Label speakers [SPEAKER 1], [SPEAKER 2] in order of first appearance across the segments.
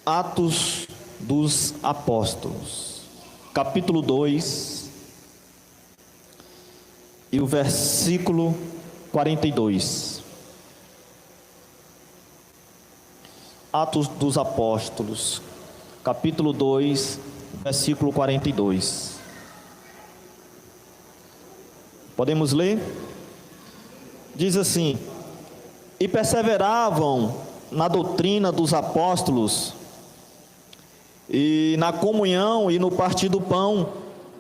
[SPEAKER 1] Atos dos Apóstolos, capítulo 2, e o versículo 42. Atos dos Apóstolos, capítulo 2, versículo 42. Podemos ler? Diz assim: e perseveravam na doutrina dos apóstolos, e na comunhão, e no partir do pão,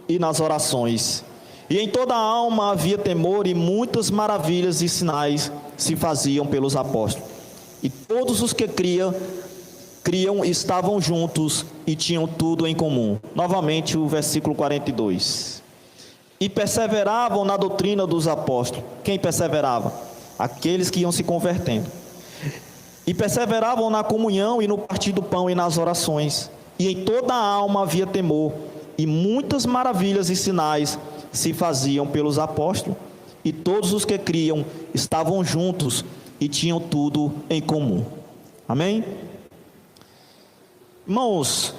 [SPEAKER 1] e nas orações. E em toda a alma havia temor, e muitas maravilhas e sinais se faziam pelos apóstolos. E todos os que criam estavam juntos e tinham tudo em comum. Novamente o versículo 42. E perseveravam na doutrina dos apóstolos. Quem perseverava? Aqueles que iam se convertendo. E perseveravam na comunhão e no partir do pão e nas orações. E em toda a alma havia temor, e muitas maravilhas e sinais se faziam pelos apóstolos. E todos os que criam estavam juntos e tinham tudo em comum. Amém? Irmãos,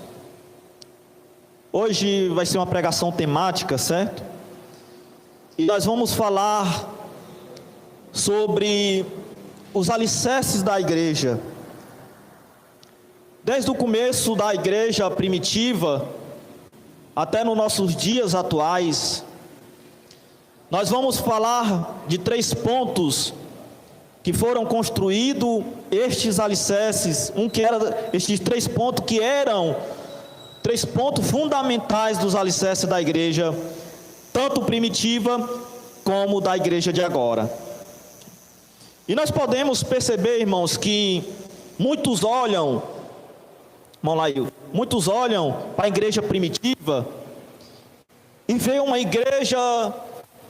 [SPEAKER 1] hoje vai ser uma pregação temática, certo? E nós vamos falar sobre os alicerces da igreja. Desde o começo da igreja primitiva até nos nossos dias atuais, nós vamos falar de 3 pontos que foram construídos estes alicerces, estes 3 pontos que eram 3 pontos fundamentais dos alicerces da igreja, tanto primitiva como da igreja de agora. E nós podemos perceber, irmãos, que muitos olham para a igreja primitiva e veem uma igreja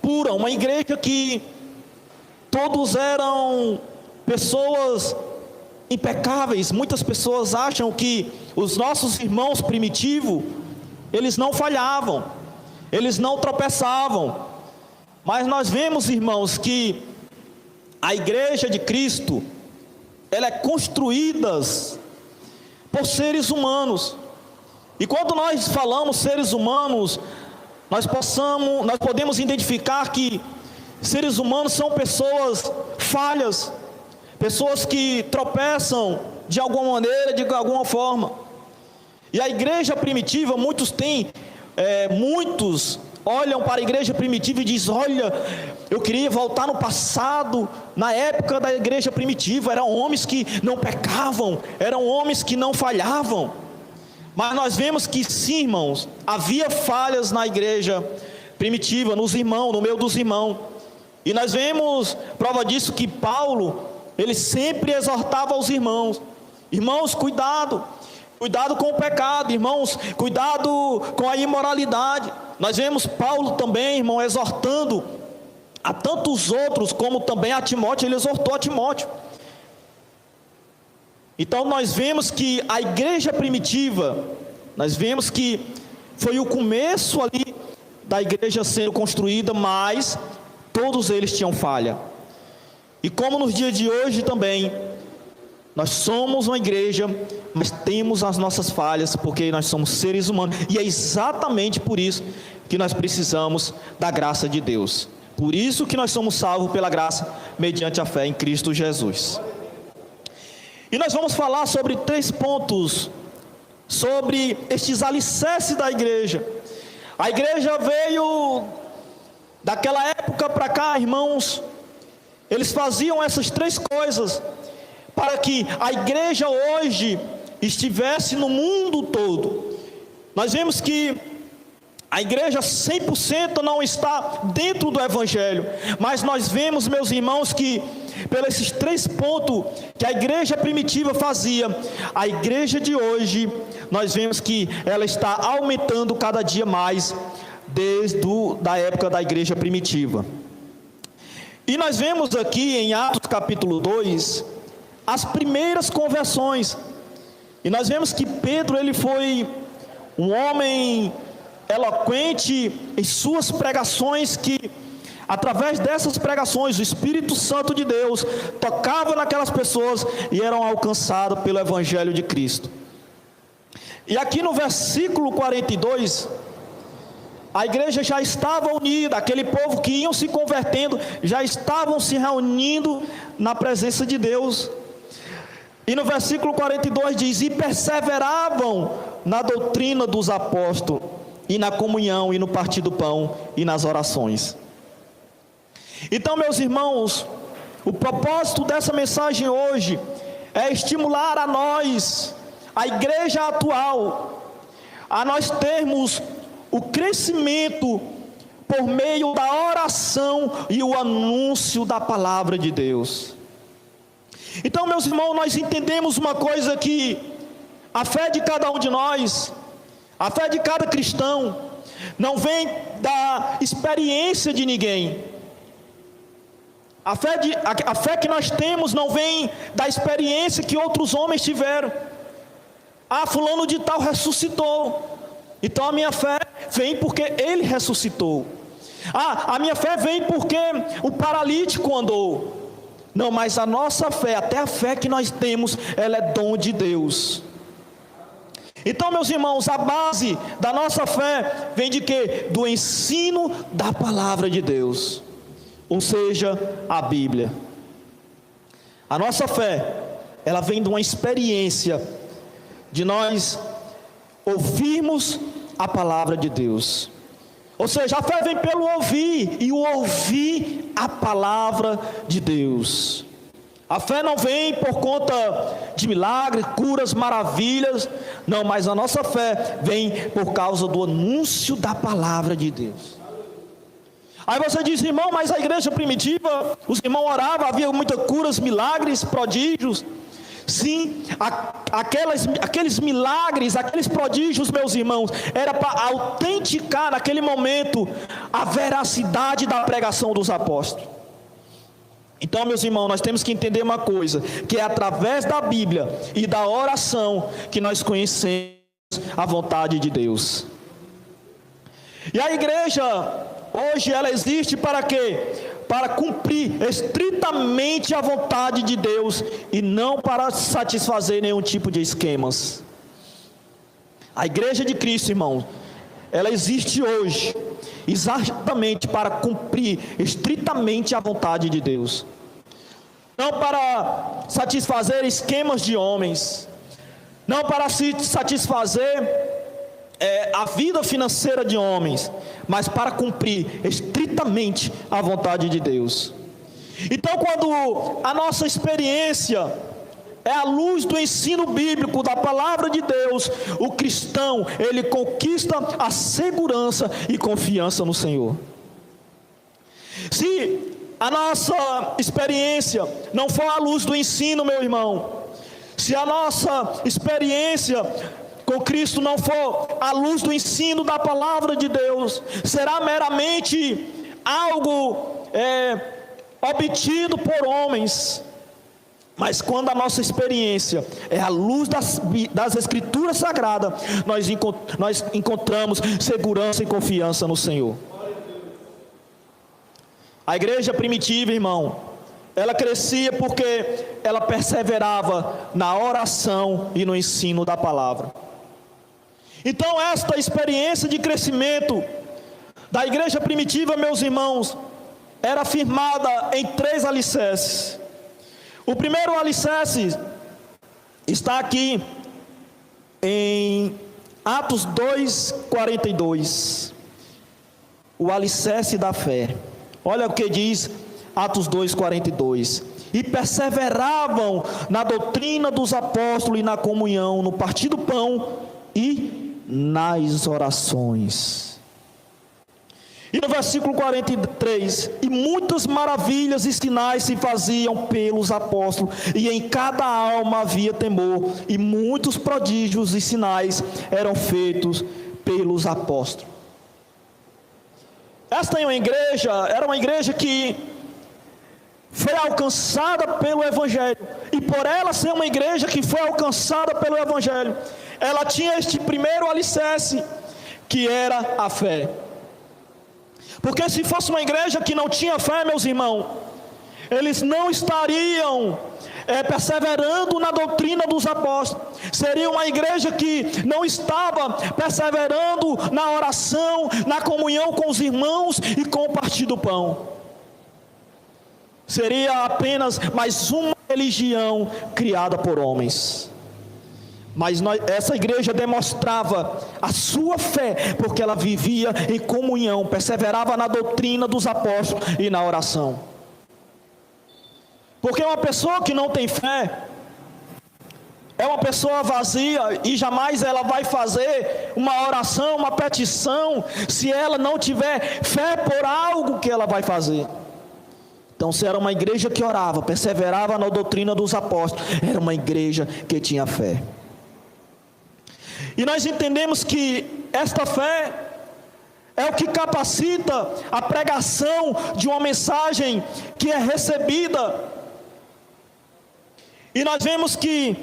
[SPEAKER 1] pura, uma igreja que todos eram pessoas impecáveis. Muitas pessoas acham que os nossos irmãos primitivos, eles não falhavam, eles não tropeçavam. Mas nós vemos, irmãos, que a igreja de Cristo, ela é construída por seres humanos. E quando nós falamos seres humanos, nós podemos identificar que seres humanos são pessoas falhas, pessoas que tropeçam de alguma maneira, de alguma forma. E a igreja primitiva, muitos olham para a igreja primitiva e dizem: olha, eu queria voltar no passado, na época da igreja primitiva, eram homens que não pecavam, eram homens que não falhavam. Mas nós vemos que sim, irmãos, havia falhas na igreja primitiva, nos irmãos, no meio dos irmãos. E nós vemos prova disso que Paulo, ele sempre exortava os irmãos: irmãos, cuidado com o pecado, irmãos, cuidado com a imoralidade. Nós vemos Paulo também, irmão, exortando a tantos outros, como também a Timóteo. Ele exortou a Timóteo. Então nós vemos que a igreja primitiva, nós vemos que foi o começo ali da igreja sendo construída, mas todos eles tinham falha. E como nos dias de hoje também, nós somos uma igreja, mas temos as nossas falhas, porque nós somos seres humanos. E é exatamente por isso que nós precisamos da graça de Deus. Por isso que nós somos salvos pela graça, mediante a fé em Cristo Jesus. E nós vamos falar sobre 3 pontos, sobre estes alicerces da igreja. A igreja veio daquela época para cá, irmãos. Eles faziam essas 3 coisas para que a igreja hoje estivesse no mundo todo. Nós vemos que a igreja 100% não está dentro do evangelho, mas nós vemos, meus irmãos, que pelos esses 3 pontos que a igreja primitiva fazia, a igreja de hoje, nós vemos que ela está aumentando cada dia mais, desde a época da igreja primitiva. E nós vemos aqui em Atos capítulo 2, as primeiras conversões. E nós vemos que Pedro, ele foi um homem eloquente em suas pregações, que através dessas pregações o Espírito Santo de Deus tocava naquelas pessoas e eram alcançadas pelo Evangelho de Cristo. E aqui no versículo 42, a igreja já estava unida, aquele povo que iam se convertendo, já estavam se reunindo na presença de Deus. E no versículo 42 diz: e perseveravam na doutrina dos apóstolos, e na comunhão, e no partir do pão, e nas orações. Então, meus irmãos, o propósito dessa mensagem hoje é estimular a nós, a igreja atual, a nós termos o crescimento por meio da oração e o anúncio da palavra de Deus. Então, meus irmãos, nós entendemos uma coisa, que a fé de cada um de nós, a fé de cada cristão, não vem da experiência de ninguém. A fé que nós temos não vem da experiência que outros homens tiveram. Ah, fulano de tal ressuscitou, então a minha fé vem porque ele ressuscitou. Ah, a minha fé vem porque o paralítico andou. Não, mas a nossa fé, até a fé que nós temos, ela é dom de Deus. Então, meus irmãos, a base da nossa fé vem de quê? Do ensino da palavra de Deus, ou seja, a Bíblia. A nossa fé, ela vem de uma experiência de nós ouvirmos a palavra de Deus. Ou seja, a fé vem pelo ouvir, e o ouvir a palavra de Deus. A fé não vem por conta de milagres, curas, maravilhas. Não, mas a nossa fé vem por causa do anúncio da palavra de Deus. Aí você diz: irmão, mas a igreja primitiva, os irmãos oravam, havia muitas curas, milagres, prodígios. Sim, aqueles milagres, aqueles prodígios, meus irmãos, era para autenticar naquele momento a veracidade da pregação dos apóstolos. Então, meus irmãos, nós temos que entender uma coisa, que é através da Bíblia e da oração que nós conhecemos a vontade de Deus. E a igreja hoje, ela existe para quê? Para cumprir estritamente a vontade de Deus, e não para satisfazer nenhum tipo de esquemas. A igreja de Cristo, irmão, ela existe hoje exatamente para cumprir estritamente a vontade de Deus, não para satisfazer esquemas de homens, não para satisfazer a vida financeira de homens, mas para cumprir estritamente a vontade de Deus. Então, quando a nossa experiência é à luz do ensino bíblico, da palavra de Deus, o cristão, ele conquista a segurança e confiança no Senhor. Se a nossa experiência não for à luz do ensino, meu irmão, se a nossa experiência com Cristo não for à luz do ensino da palavra de Deus, será meramente algo obtido por homens. Mas quando a nossa experiência é à luz das Escrituras Sagradas, nós encontramos segurança e confiança no Senhor. A igreja primitiva, irmão, ela crescia porque ela perseverava na oração e no ensino da palavra. Então, esta experiência de crescimento da igreja primitiva, meus irmãos, era firmada em 3 alicerces. O primeiro alicerce está aqui em Atos 2:42. O alicerce da fé. Olha o que diz Atos 2:42. E perseveravam na doutrina dos apóstolos e na comunhão, no partir do pão e nas orações. E no versículo 43, e muitas maravilhas e sinais se faziam pelos apóstolos, e em cada alma havia temor, e muitos prodígios e sinais eram feitos pelos apóstolos. Esta era uma igreja que foi alcançada pelo Evangelho, e por ela ser uma igreja que foi alcançada pelo Evangelho, ela tinha este primeiro alicerce, que era a fé. Porque se fosse uma igreja que não tinha fé, meus irmãos, eles não estariam perseverando na doutrina dos apóstolos. Seria uma igreja que não estava perseverando na oração, na comunhão com os irmãos e com o partir do pão. Seria apenas mais uma religião criada por homens. Mas essa igreja demonstrava a sua fé, porque ela vivia em comunhão, perseverava na doutrina dos apóstolos e na oração. Porque uma pessoa que não tem fé é uma pessoa vazia, e jamais ela vai fazer uma oração, uma petição, se ela não tiver fé por algo que ela vai fazer. Então, se era uma igreja que orava, perseverava na doutrina dos apóstolos, era uma igreja que tinha fé. E nós entendemos que esta fé é o que capacita a pregação de uma mensagem que é recebida. E nós vemos que,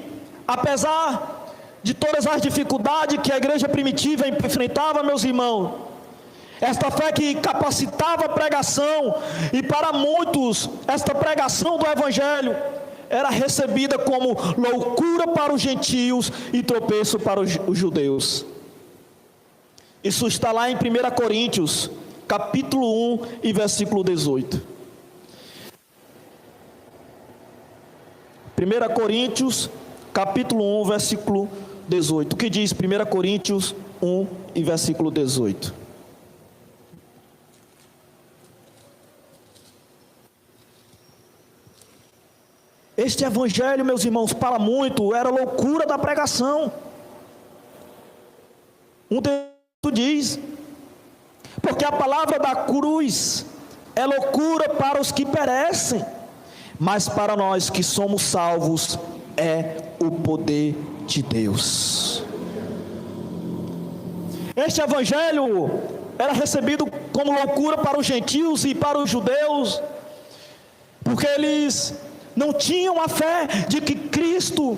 [SPEAKER 1] apesar de todas as dificuldades que a igreja primitiva enfrentava, meus irmãos, esta fé que capacitava a pregação, e para muitos, esta pregação do Evangelho era recebida como loucura para os gentios e tropeço para os judeus. Isso está lá em 1 Coríntios, capítulo 1 e versículo 18. 1 Coríntios, capítulo 1, versículo 18. O que diz 1 Coríntios 1 e versículo 18? Este evangelho, meus irmãos, para muito, era loucura da pregação. Um texto diz: porque a palavra da cruz é loucura para os que perecem, mas para nós que somos salvos é o poder de Deus. Este evangelho era recebido como loucura para os gentios e para os judeus, porque eles não tinham a fé de que Cristo,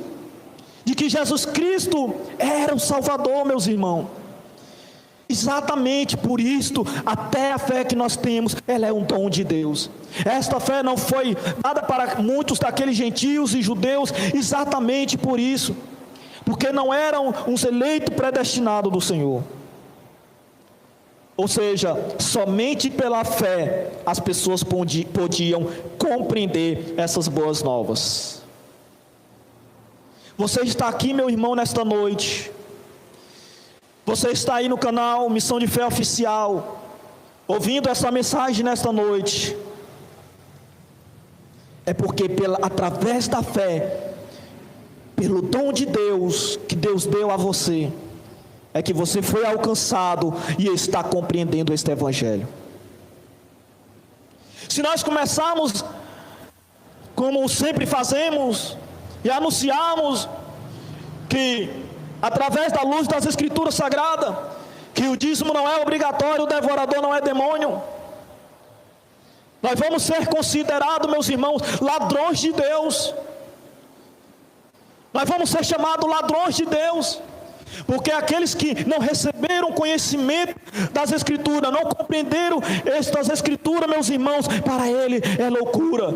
[SPEAKER 1] de que Jesus Cristo era o Salvador, meus irmãos. Exatamente por isto, até a fé que nós temos, ela é um dom de Deus. Esta fé não foi dada para muitos daqueles gentios e judeus, exatamente por isso, porque não eram uns eleitos predestinados do Senhor. Ou seja, somente pela fé as pessoas podiam compreender essas boas novas. Você está aqui, meu irmão, nesta noite. Você está aí no canal Missão de Fé Oficial, ouvindo essa mensagem nesta noite. É porque através da fé, pelo dom de Deus, que Deus deu a você, é que você foi alcançado e está compreendendo este evangelho. Se nós começarmos, como sempre fazemos, e anunciarmos que, através da luz das Escrituras Sagradas, que o dízimo não é obrigatório, o devorador não é demônio, nós vamos ser considerados, meus irmãos, ladrões de Deus. Nós vamos ser chamados ladrões de Deus, porque aqueles que não receberam conhecimento das Escrituras, não compreenderam estas Escrituras, meus irmãos, para ele é loucura.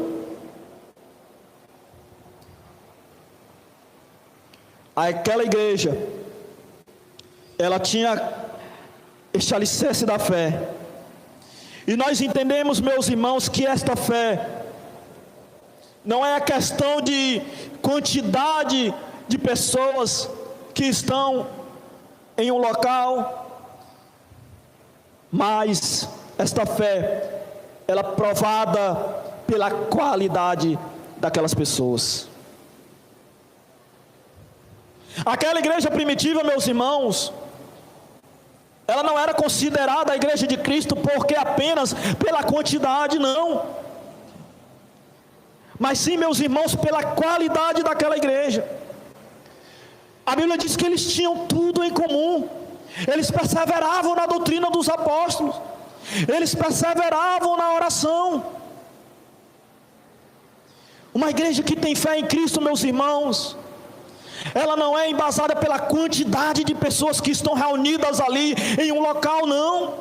[SPEAKER 1] Aquela igreja, ela tinha este alicerce da fé, e nós entendemos, meus irmãos, que esta fé não é a questão de quantidade de pessoas que estão em um local, mas esta fé, ela é provada pela qualidade daquelas pessoas. Aquela igreja primitiva, meus irmãos, ela não era considerada a igreja de Cristo porque apenas pela quantidade, não, mas sim, meus irmãos, pela qualidade daquela igreja. A Bíblia diz que eles tinham tudo em comum. Eles perseveravam na doutrina dos apóstolos, eles perseveravam na oração. Uma igreja que tem fé em Cristo, meus irmãos, ela não é embasada pela quantidade de pessoas que estão reunidas ali em um local, não,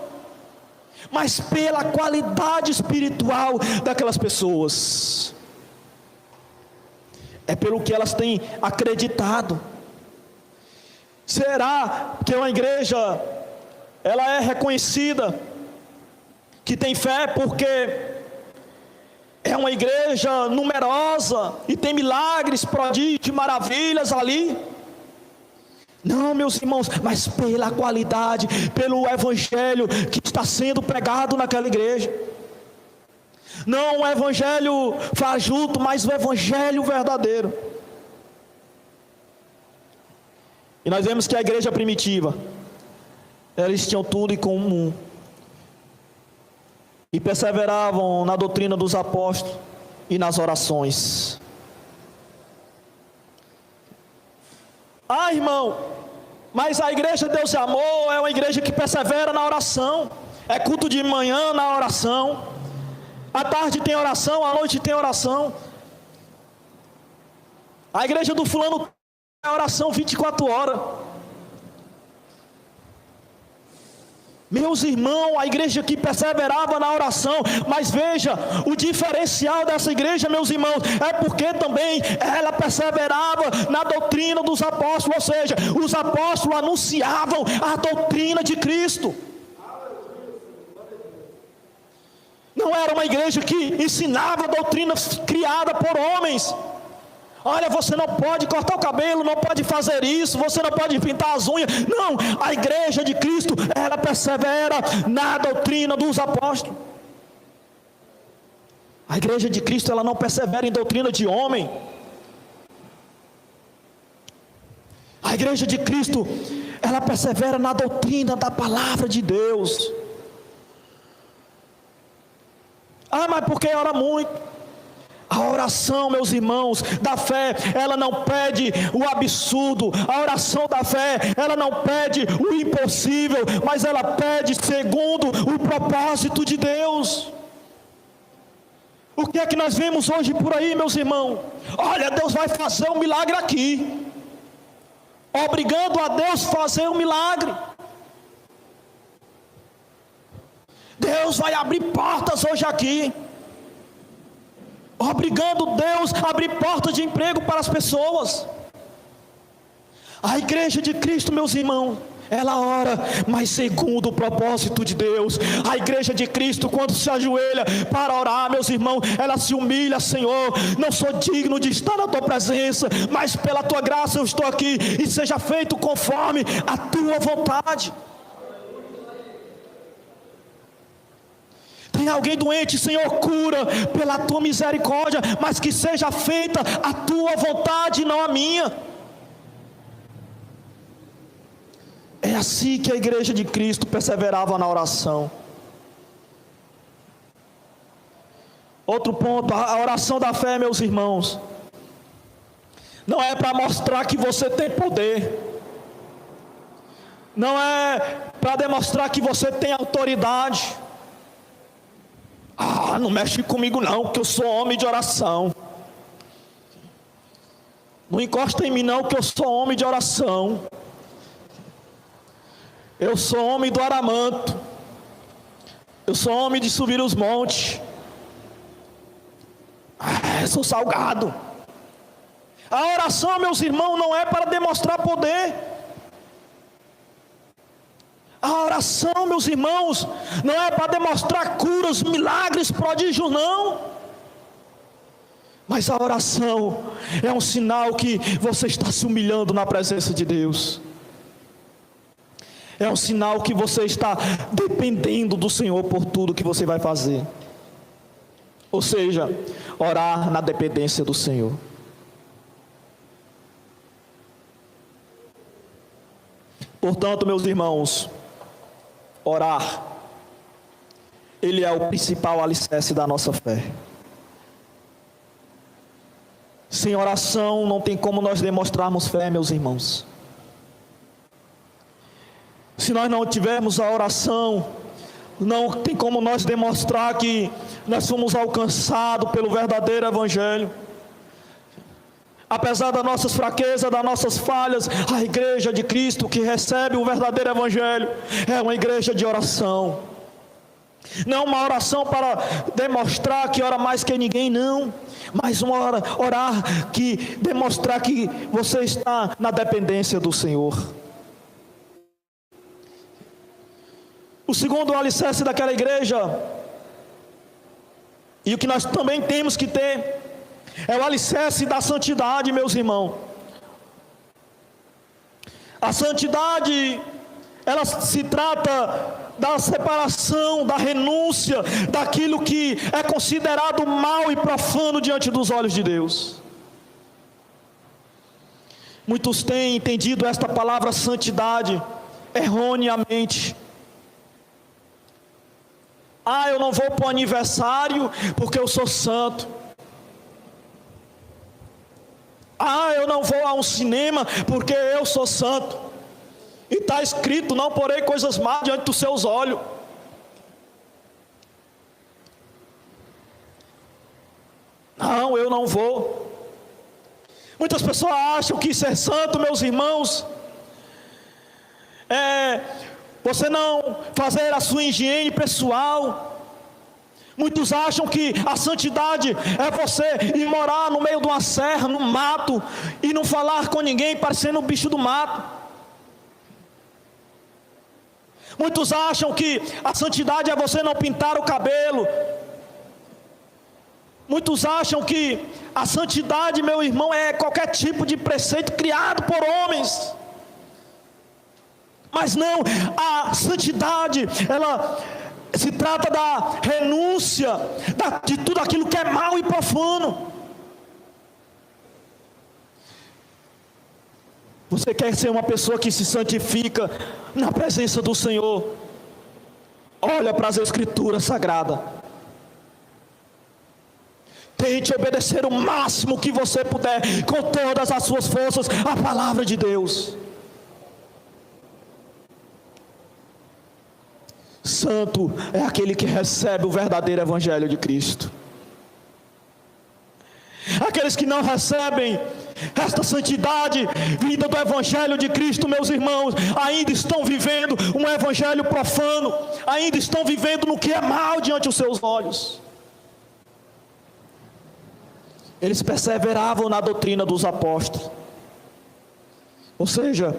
[SPEAKER 1] mas pela qualidade espiritual daquelas pessoas. é pelo que elas têm acreditado. Será que uma igreja, ela é reconhecida, que tem fé porque é uma igreja numerosa e tem milagres, prodígios, maravilhas ali? Não, meus irmãos, mas pela qualidade, pelo evangelho que está sendo pregado naquela igreja. Não o evangelho fajuto, mas o evangelho verdadeiro. E nós vemos que a igreja primitiva, eles tinham tudo em comum e perseveravam na doutrina dos apóstolos e nas orações. Ah, irmão, mas a igreja de Deus e Amor é uma igreja que persevera na oração. É culto de manhã na oração, à tarde tem oração, à noite tem oração. A igreja do fulano é oração 24 horas. Meus irmãos, a igreja que perseverava na oração, mas veja, o diferencial dessa igreja, meus irmãos, é porque também ela perseverava na doutrina dos apóstolos, ou seja, os apóstolos anunciavam a doutrina de Cristo. Não era uma igreja que ensinava doutrinas criadas por homens. Olha, você não pode cortar o cabelo, não pode fazer isso, você não pode pintar as unhas. Não, a igreja de Cristo, ela persevera na doutrina dos apóstolos. A igreja de Cristo, ela não persevera em doutrina de homem. A igreja de Cristo, ela persevera na doutrina da palavra de Deus. Ah, mas por que ora muito? A oração, meus irmãos, da fé, ela não pede o absurdo. A oração da fé, ela não pede o impossível, mas ela pede segundo o propósito de Deus. O que é que nós vemos hoje por aí, meus irmãos? Olha, Deus vai fazer um milagre aqui, obrigando a Deus a fazer um milagre. Deus vai abrir portas hoje aqui, obrigando Deus a abrir portas de emprego para as pessoas. A igreja de Cristo, meus irmãos, ela ora, mas segundo o propósito de Deus. A igreja de Cristo, quando se ajoelha para orar, meus irmãos, ela se humilha: Senhor, não sou digno de estar na tua presença, mas pela tua graça eu estou aqui, e seja feito conforme a tua vontade. Tem alguém doente, Senhor, cura pela tua misericórdia, mas que seja feita a tua vontade, não a minha. É assim que a igreja de Cristo perseverava na oração. Outro ponto, a oração da fé, meus irmãos, não é para mostrar que você tem poder, não é para demonstrar que você tem autoridade. Ah, não mexe comigo não, que eu sou homem de oração. Não encosta em mim não, que eu sou homem de oração. Eu sou homem do aramanto. Eu sou homem de subir os montes. Ah, eu sou salgado. A oração, meus irmãos, não é para demonstrar poder. A oração, meus irmãos, não é para demonstrar curas, milagres, prodígios, não. Mas a oração é um sinal que você está se humilhando na presença de Deus. É um sinal que você está dependendo do Senhor por tudo que você vai fazer. Ou seja, orar na dependência do Senhor. Portanto, meus irmãos, orar, ele é o principal alicerce da nossa fé. Sem oração não tem como nós demonstrarmos fé, meus irmãos. Se nós não tivermos a oração, não tem como nós demonstrar que nós somos alcançados pelo verdadeiro evangelho. Apesar das nossas fraquezas, das nossas falhas, a igreja de Cristo que recebe o verdadeiro evangelho é uma igreja de oração. Não uma oração para demonstrar que ora mais que ninguém, não. Mas uma orar que demonstrar que você está na dependência do Senhor. O segundo alicerce daquela igreja, e o que nós também temos que ter, é o alicerce da santidade, meus irmãos. A santidade, ela se trata da separação, da renúncia, daquilo que é considerado mal e profano diante dos olhos de Deus. Muitos têm entendido esta palavra santidade erroneamente. Eu não vou para o aniversário porque eu sou santo. Eu não vou a um cinema porque eu sou santo. E está escrito: não porei coisas más diante dos seus olhos. Não, eu não vou. Muitas pessoas acham que ser santo, meus irmãos, é você não fazer a sua higiene pessoal. Muitos acham que a santidade é você ir morar no meio de uma serra, no mato, e não falar com ninguém, parecendo um bicho do mato. Muitos acham que a santidade é você não pintar o cabelo. Muitos acham que a santidade, meu irmão, é qualquer tipo de preceito criado por homens. Mas não, a santidade, ela se trata da renúncia de tudo aquilo que é mal e profano. Você quer ser uma pessoa que se santifica na presença do Senhor? Olha para as Escrituras Sagradas. Tente obedecer o máximo que você puder, com todas as suas forças, a palavra de Deus. Santo é aquele que recebe o verdadeiro evangelho de Cristo. Aqueles que não recebem esta santidade vinda do evangelho de Cristo, meus irmãos, ainda estão vivendo um evangelho profano, ainda estão vivendo no que é mal diante dos seus olhos. Eles perseveravam na doutrina dos apóstolos, ou seja,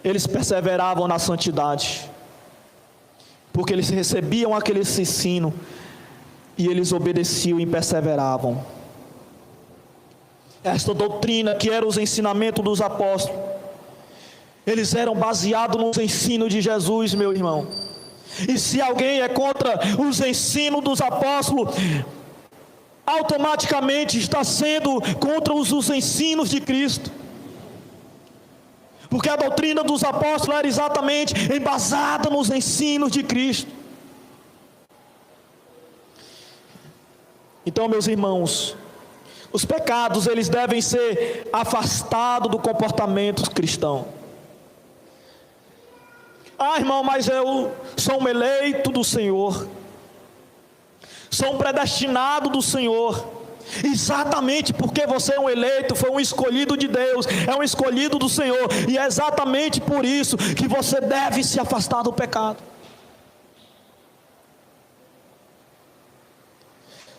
[SPEAKER 1] eles perseveravam na santidade, porque eles recebiam aquele ensino e eles obedeciam e perseveravam. Esta doutrina, que era os ensinamentos dos apóstolos, eles eram baseados nos ensinos de Jesus, meu irmão. E se alguém é contra os ensinos dos apóstolos, automaticamente está sendo contra os ensinos de Cristo. Porque a doutrina dos apóstolos era exatamente embasada nos ensinos de Cristo. Então, meus irmãos, os pecados, eles devem ser afastados do comportamento cristão. Irmão, mas eu sou um eleito do Senhor, sou um predestinado do Senhor. Exatamente porque você é um eleito, foi um escolhido de Deus, é um escolhido do Senhor, e é exatamente por isso que você deve se afastar do pecado.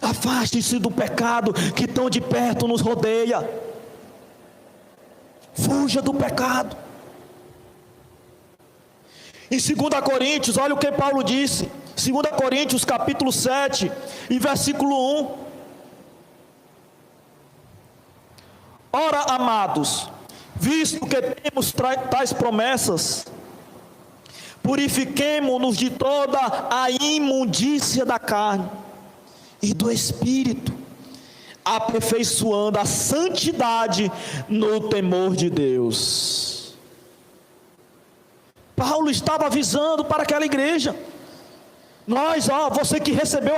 [SPEAKER 1] Afaste-se do pecado que tão de perto nos rodeia. Fuja do pecado. Em 2 Coríntios, olha o que Paulo disse, 2 Coríntios capítulo 7 e versículo 1. Ora, amados, visto que temos tais promessas, purifiquemo-nos de toda a imundícia da carne e do espírito, aperfeiçoando a santidade no temor de Deus. Paulo estava avisando para aquela igreja: você que recebeu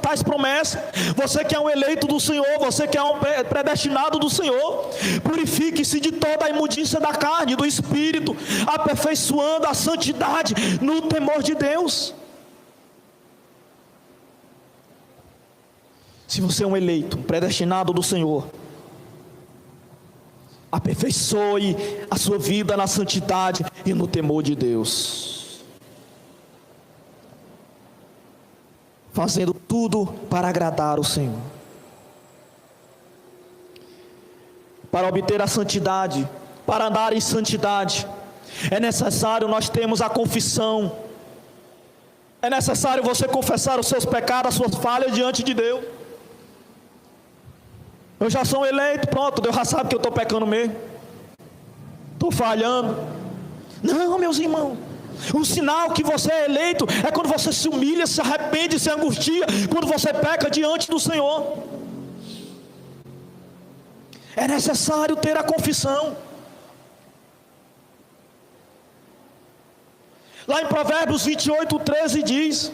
[SPEAKER 1] tais promessas, você que é um eleito do Senhor, você que é um predestinado do Senhor, purifique-se de toda a imundícia da carne, do espírito, aperfeiçoando a santidade no temor de Deus. Se você é um eleito, um predestinado do Senhor, aperfeiçoe a sua vida na santidade e no temor de Deus. fazendo tudo para agradar o Senhor. Para obter a santidade, para andar em santidade, é necessário nós termos a confissão. É necessário você confessar os seus pecados, as suas falhas diante de Deus. Eu já sou eleito, pronto, Deus já sabe que eu estou pecando mesmo, estou falhando. Não, meus irmãos, um sinal que você é eleito é quando você se humilha, se arrepende, se angustia, quando você peca diante do Senhor. É necessário ter a confissão. Lá em Provérbios 28:13 diz: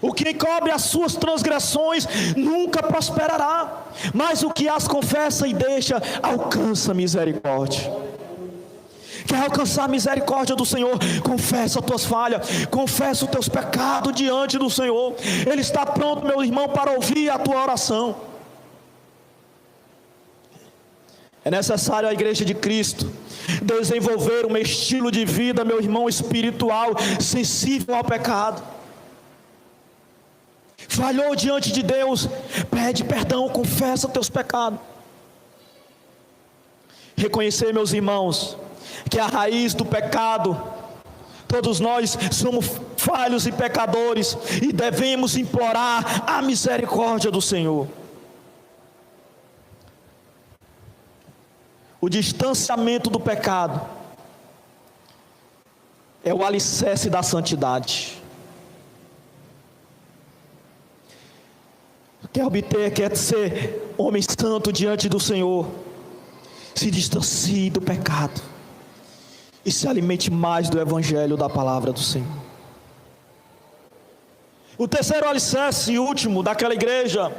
[SPEAKER 1] o que encobre as suas transgressões nunca prosperará, mas o que as confessa e deixa alcança misericórdia. Quer alcançar a misericórdia do Senhor? Confessa as tuas falhas, confessa os teus pecados diante do Senhor. Ele está pronto, meu irmão, para ouvir a tua oração. É necessário a igreja de Cristo desenvolver um estilo de vida, meu irmão, espiritual, sensível ao pecado. Falhou diante de Deus, pede perdão, confessa teus pecados. Reconhecer, meus irmãos, que a raiz do pecado, todos nós somos falhos e pecadores, e devemos implorar a misericórdia do Senhor. O distanciamento do pecado é o alicerce da santidade. Quer ser homem santo diante do Senhor, se distancie do pecado e se alimente mais do Evangelho, da palavra do Senhor. O terceiro alicerce e último daquela igreja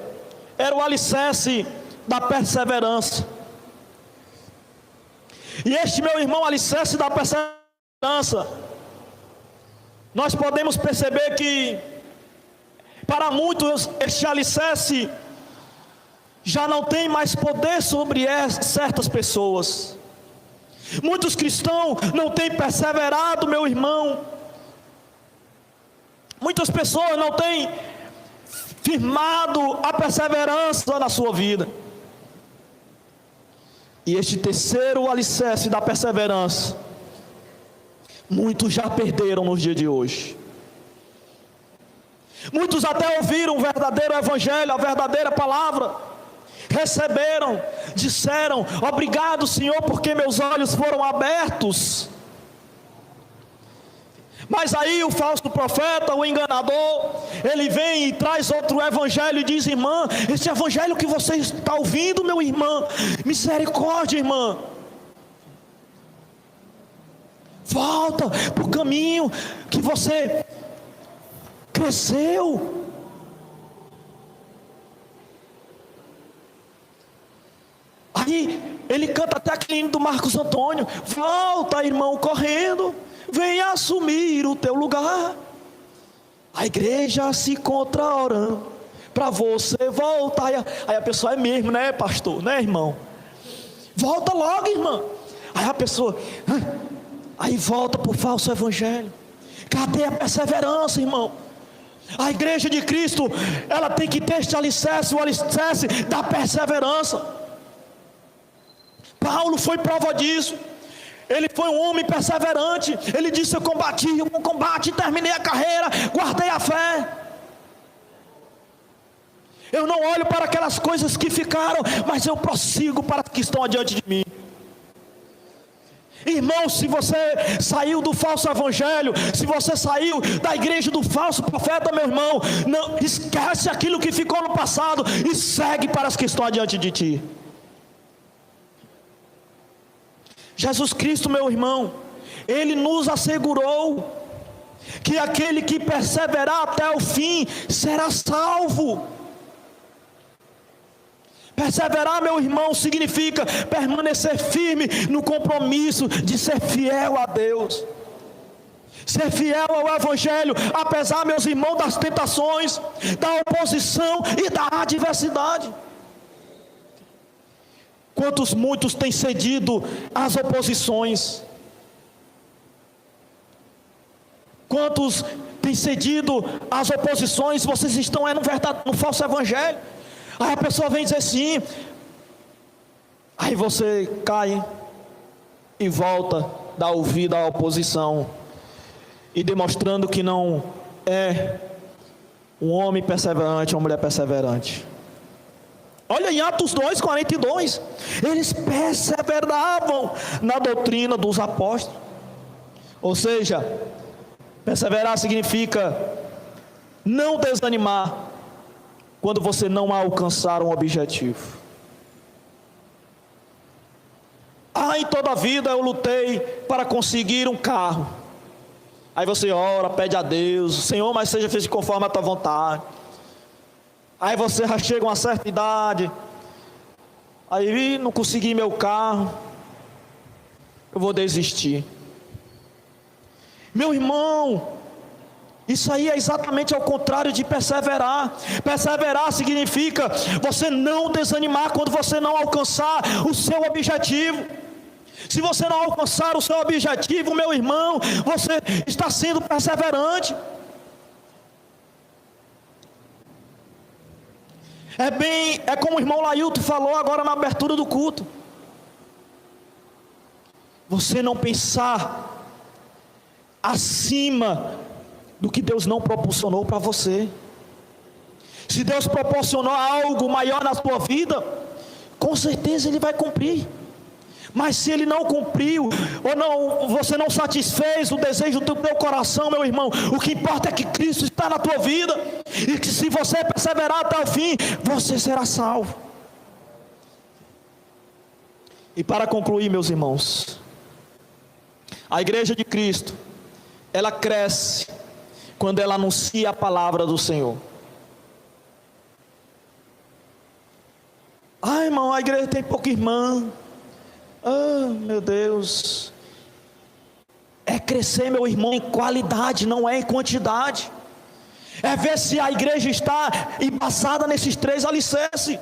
[SPEAKER 1] era o alicerce da perseverança. E este, meu irmão, alicerce da perseverança, nós podemos perceber que para muitos este alicerce já não tem mais poder sobre certas pessoas. Muitos cristãos não têm perseverado, meu irmão. Muitas pessoas não têm firmado a perseverança na sua vida. E este terceiro alicerce da perseverança, muitos já perderam nos dias de hoje. Muitos até ouviram o verdadeiro evangelho, a verdadeira palavra, receberam, disseram: obrigado, Senhor, porque meus olhos foram abertos. Mas aí o falso profeta, o enganador, ele vem e traz outro evangelho e diz: irmã, esse evangelho que você está ouvindo, meu irmão, misericórdia, irmã, volta para o caminho que você cresceu. Aí ele canta até aquele hino do Marcos Antônio: volta, irmão, correndo, venha assumir o teu lugar. A igreja se encontra orando para você voltar. Aí a pessoa: é mesmo, né, pastor, né, irmão? Volta logo, irmã. Aí a pessoa, aí volta para o falso evangelho. Cadê a perseverança, irmão? A igreja de Cristo, ela tem que ter este alicerce, o alicerce da perseverança. Paulo foi prova disso. Ele foi um homem perseverante. Ele disse: eu combati o bom combate, terminei a carreira, guardei a fé. Eu não olho para aquelas coisas que ficaram, mas eu prossigo para as que estão adiante de mim. Irmão, se você saiu do falso evangelho, se você saiu da igreja do falso profeta, meu irmão, não esquece aquilo que ficou no passado e segue para as que estão adiante de ti. Jesus Cristo, meu irmão, Ele nos assegurou que aquele que perseverar até o fim será salvo. Perseverar, meu irmão, significa permanecer firme no compromisso de ser fiel a Deus, ser fiel ao Evangelho, apesar, meus irmãos, das tentações, da oposição e da adversidade. Muitos têm cedido às oposições, Quantos têm cedido às oposições? Vocês estão no falso evangelho. Aí a pessoa vem dizer sim, aí você cai e volta, dá ouvido à oposição, e demonstrando que não é um homem perseverante, uma mulher perseverante. Olha em Atos 2:42, eles perseveravam na doutrina dos apóstolos. Ou seja, perseverar significa não desanimar quando você não alcançar um objetivo. Em toda a vida eu lutei para conseguir um carro. Aí você ora, pede a Deus, Senhor, mas seja feito conforme a tua vontade. Aí você já chega a uma certa idade, aí não consegui meu carro, eu vou desistir. Meu irmão, isso aí é exatamente ao contrário de perseverar. Perseverar significa você não desanimar quando você não alcançar o seu objetivo. Se você não alcançar o seu objetivo, meu irmão, você está sendo perseverante. É como o irmão Lailton falou agora na abertura do culto. Você não pensar acima do que Deus não proporcionou para você. Se Deus proporcionou algo maior na sua vida, com certeza Ele vai cumprir. Mas se Ele não cumpriu, ou não, você não satisfez o desejo do teu coração, meu irmão, o que importa é que Cristo está na tua vida, e que se você perseverar até o fim, você será salvo. E para concluir, meus irmãos, a igreja de Cristo, ela cresce quando ela anuncia a palavra do Senhor. Irmão, a igreja tem pouca irmã. Meu Deus. É crescer, meu irmão, em qualidade, não é em quantidade. É ver se a igreja está embasada nesses 3 alicerces.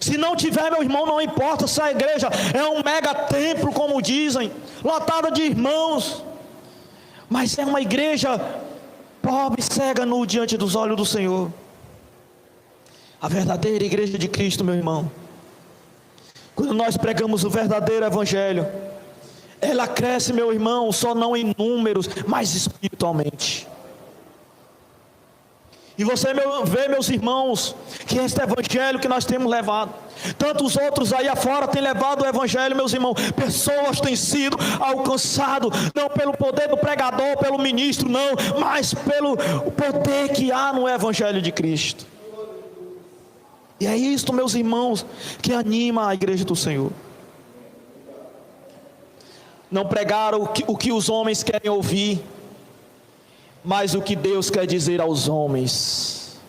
[SPEAKER 1] Se não tiver, meu irmão, não importa se a igreja é um mega templo, como dizem, lotada de irmãos, mas é uma igreja pobre, cega, nu diante dos olhos do Senhor. A verdadeira igreja de Cristo, meu irmão, quando nós pregamos o verdadeiro evangelho, ela cresce, meu irmão, só não em números, mas espiritualmente. E você vê, meus irmãos, que este evangelho que nós temos levado, tantos outros aí afora têm levado o evangelho, meus irmãos. Pessoas têm sido alcançadas, não pelo poder do pregador, pelo ministro, não, mas pelo poder que há no evangelho de Cristo. E é isto, meus irmãos, que anima a igreja do Senhor. Não pregar o que os homens querem ouvir, mas o que Deus quer dizer aos homens.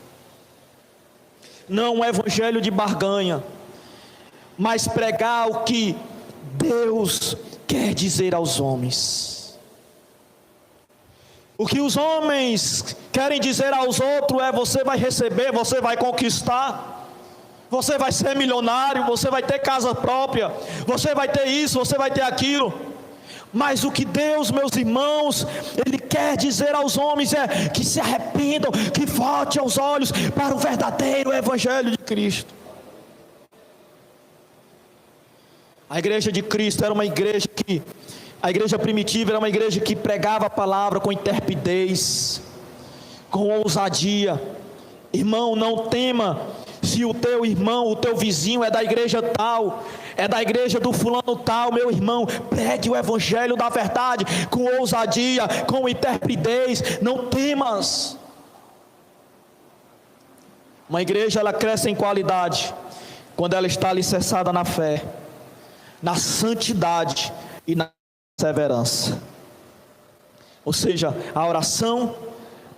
[SPEAKER 1] Não um evangelho de barganha, mas pregar o que Deus quer dizer aos homens. O que os homens querem dizer aos outros é: você vai receber, você vai conquistar, você vai ser milionário, você vai ter casa própria, você vai ter isso, você vai ter aquilo. Mas o que Deus, meus irmãos, Ele quer dizer aos homens é que se arrependam, que voltem os olhos para o verdadeiro evangelho de Cristo. A igreja de Cristo era uma igreja que, a igreja primitiva era uma igreja que pregava a palavra com intrepidez, com ousadia. Irmão, não tema se o teu irmão, o teu vizinho é da igreja tal, é da igreja do fulano tal. Meu irmão, pregue o evangelho da verdade com ousadia, com intrepidez, não temas. Uma igreja, ela cresce em qualidade quando ela está alicerçada na fé, na santidade e na perseverança. Ou seja, a oração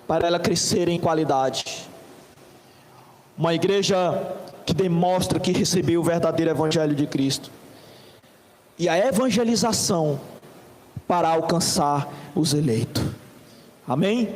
[SPEAKER 1] para ela crescer em qualidade. Uma igreja que demonstra que recebeu o verdadeiro evangelho de Cristo. E a evangelização para alcançar os eleitos. Amém?